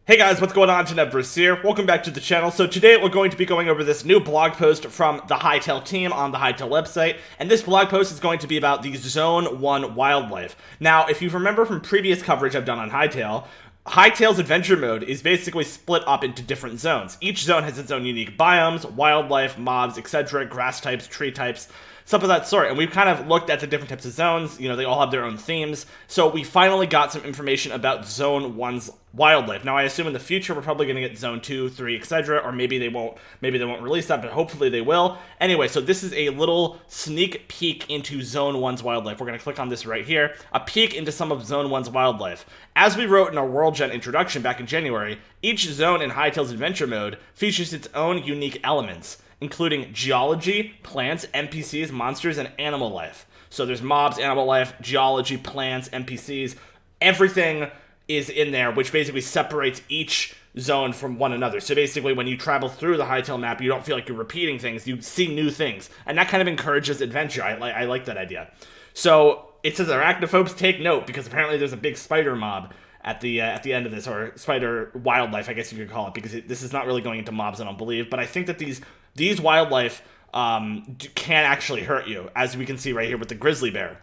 Hey guys, what's going on? Jeanette Bruce here. Welcome back to the channel. So today we're going to be going over this new blog post from the Hytale team on the Hytale website, and this blog post is going to be about the Zone 1 wildlife. Now, if you remember from previous coverage I've done on Hytale, Hytale's adventure mode is basically split up into different zones. Each zone has its own unique biomes, wildlife, mobs, etc., grass types, tree types, stuff of that sort. And we've kind of looked at the different types of zones. You know, they all have their own themes. So we finally got some information about Zone 1's wildlife. Now, I assume in the future we're probably going to get Zone 2, 3, etc., or maybe they won't release that, but hopefully they will. Anyway, so this is a little sneak peek into Zone 1's wildlife. We're going to click on this right here. A peek into some of Zone 1's wildlife. As we wrote in our World Gen introduction back in January, each zone in Hytale's adventure mode features its own unique elements, including geology, plants, NPCs, monsters, and animal life. So there's mobs, animal life, geology, plants, NPCs, everything is in there, which basically separates each zone from one another. So basically, when you travel through the Hytale map, you don't feel like you're repeating things, you see new things, and that kind of encourages adventure. I like that idea. So it says arachnophobes take note, because apparently there's a big spider mob at the end of this, or spider wildlife, I guess you could call it, because this is not really going into mobs, I don't believe, but I think that these wildlife can actually hurt you, as we can see right here with the grizzly bear.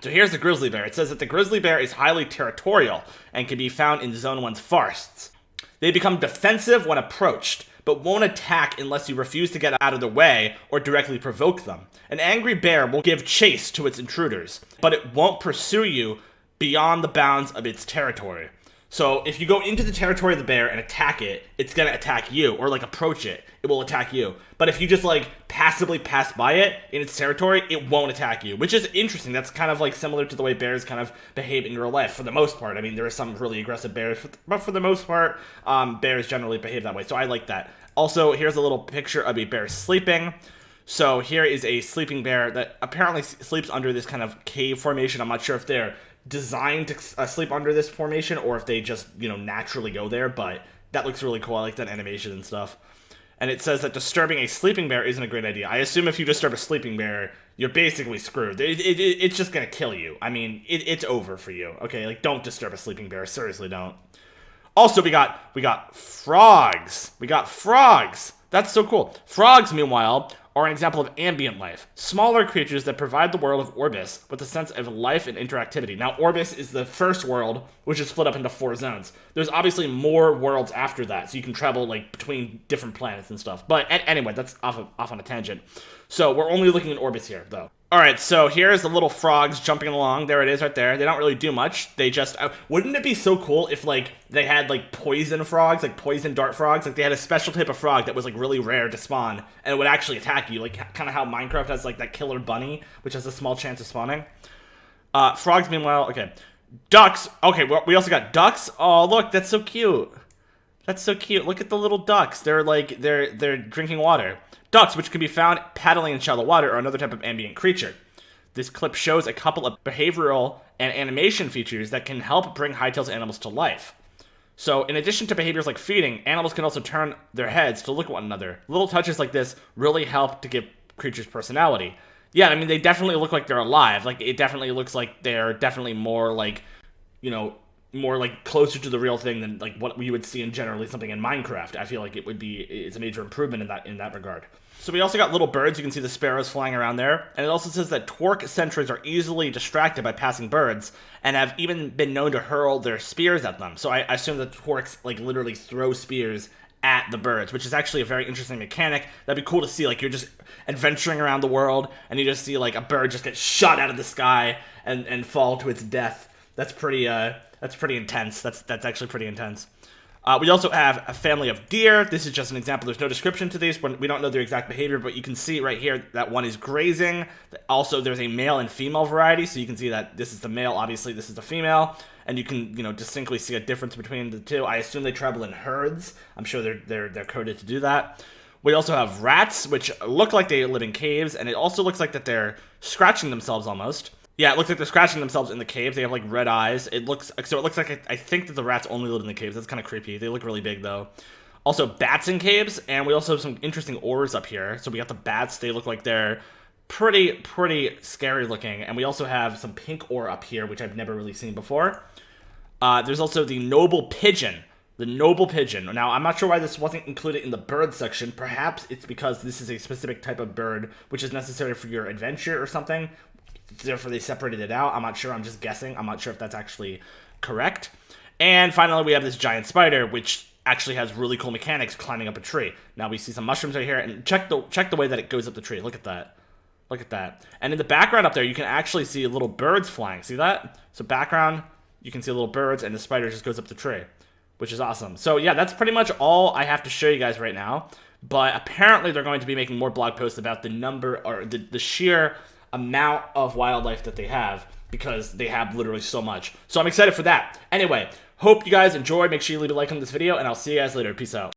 So here's the grizzly bear. It says that the grizzly bear is highly territorial and can be found in Zone 1's forests. They become defensive when approached, but won't attack unless you refuse to get out of the way or directly provoke them. An angry bear will give chase to its intruders, but it won't pursue you beyond the bounds of its territory. So if you go into the territory of the bear and attack it, it's going to attack you, or like approach it, it will attack you. But if you just like passively pass by it in its territory, it won't attack you, which is interesting. That's kind of like similar to the way bears kind of behave in real life for the most part. I mean, there are some really aggressive bears, but for the most part, bears generally behave that way. So I like that. Also, here's a little picture of a bear sleeping. So here is a sleeping bear that apparently sleeps under this kind of cave formation. I'm not sure if they're designed to sleep under this formation or if they just, you know, naturally go there, but that looks really cool. I like that animation and stuff. And it says that disturbing a sleeping bear isn't a great idea. I assume if you disturb a sleeping bear, you're basically screwed. It's just gonna kill you. I mean, it's over for you. Okay, like, don't disturb a sleeping bear. Seriously, don't. Also, we got frogs. We got frogs. That's so cool. Frogs, meanwhile, are an example of ambient life. Smaller creatures that provide the world of Orbis with a sense of life and interactivity. Now, Orbis is the first world, which is split up into 4 zones. There's obviously more worlds after that, so you can travel like between different planets and stuff. But anyway, that's off on a tangent. So we're only looking at Orbis here, though. Alright, so here's the little frogs jumping along. There it is right there. They don't really do much. They just... wouldn't it be so cool if, like, they had, like, poison frogs, like poison dart frogs? Like, they had a special type of frog that was, like, really rare to spawn, and it would actually attack you. Like, kind of how Minecraft has, like, that killer bunny, which has a small chance of spawning. Frogs, meanwhile... Okay. Ducks. Okay, well, we also got ducks. Oh, look, that's so cute. That's so cute. Look at the little ducks. They're, like, they're drinking water. Ducks, which can be found paddling in shallow water, are another type of ambient creature. This clip shows a couple of behavioral and animation features that can help bring Hytale's animals to life. So, in addition to behaviors like feeding, animals can also turn their heads to look at one another. Little touches like this really help to give creatures personality. Yeah, I mean, they definitely look like they're alive. Like, it definitely looks like they're definitely more like, you know, more like closer to the real thing than like what we would see in generally something in Minecraft. I feel like it's a major improvement in that regard. So we also got little birds. You can see the sparrows flying around there. And it also says that Twerk sentries are easily distracted by passing birds and have even been known to hurl their spears at them. So I assume that Twerks like literally throw spears at the birds, which is actually a very interesting mechanic. That'd be cool to see. Like, you're just adventuring around the world and you just see like a bird just get shot out of the sky and fall to its death. That's pretty intense. That's actually pretty intense. We also have a family of deer. This is just an example. There's no description to these. We don't know their exact behavior, but you can see right here that one is grazing. Also, there's a male and female variety, so you can see that this is the male. Obviously, this is the female, and you can, you know, distinctly see a difference between the two. I assume they travel in herds. I'm sure they're coded to do that. We also have rats, which look like they live in caves, and it also looks like that they're scratching themselves almost. Yeah, it looks like they're scratching themselves in the cave. They have, like, red eyes. It looks like I think that the rats only live in the caves. That's kind of creepy. They look really big, though. Also, bats in caves, and we also have some interesting ores up here. So we got the bats. They look like they're pretty scary looking. And we also have some pink ore up here, which I've never really seen before. There's also the noble pigeon, The noble pigeon. Now, I'm not sure why this wasn't included in the bird section. Perhaps it's because this is a specific type of bird which is necessary for your adventure or something. Therefore, they separated it out. I'm not sure. I'm just guessing. I'm not sure if that's actually correct. And finally, we have this giant spider, which actually has really cool mechanics climbing up a tree. Now, we see some mushrooms right here. And check the way that it goes up the tree. Look at that. Look at that. And in the background up there, you can actually see little birds flying. See that? So background, you can see little birds, and the spider just goes up the tree, which is awesome. So yeah, that's pretty much all I have to show you guys right now. But apparently they're going to be making more blog posts about the number or the sheer amount of wildlife that they have, because they have literally so much. So I'm excited for that. Anyway, hope you guys enjoyed. Make sure you leave a like on this video, and I'll see you guys later. Peace out.